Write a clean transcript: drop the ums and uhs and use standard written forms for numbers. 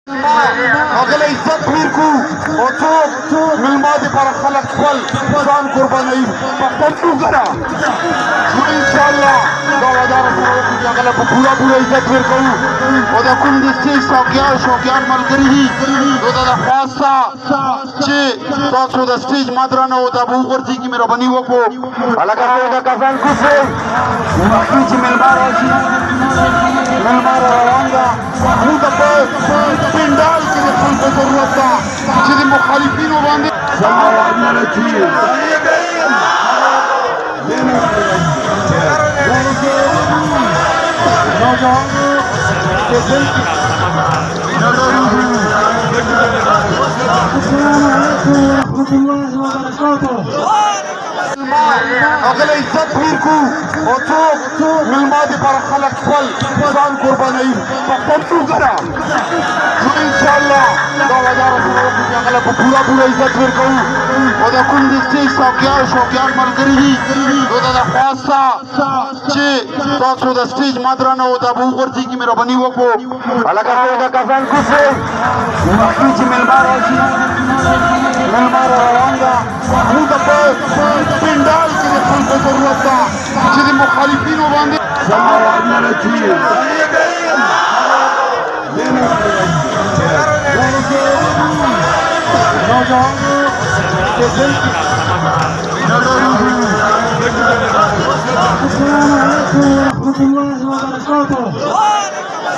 اغلی عزت ورکو او څوک مېلمه دي پر خلک خپل ځان قربانوي پښتون وګړه نو انشاءالله دا وعده راسره وکړو چې هغه له په پوره عزت ورکوو او د کوم د سټیج شوقیان ملګري دي نو دا د خواسته چې تاسو د سټیج ما درانه او دا به وغورځېږي مهرباني وکړو هلکه ټول کسان کوشئ وختي چې مېلمه راشي مېلمه را روان ده موږ ته په پنډال کې د خلکو ضرورت ده چې د مخالفینو باندې اغلی عزت ورکو او څوک مېلمه دي پر خلک خپل ځان قربانوي پښتون وګړه نو انشاءالله دا وعده راسره وکړو چې هغه له په پوره عزت ورکوو او د کوم د سټیج شوقیان ملګري دي نو دا د خواسته چې تاسو د سټیج ما درانه او دا به وغورځېږي مهرباني وکړو هلکه ټول کسان کوشئ وختي چې مېلمه راشي مېلمه را روان ده موږ ته په پنډال کې د خلکو ضرورت ده چې د مخالفینو باندې السلام علیکم ورحمة الله وبرکاته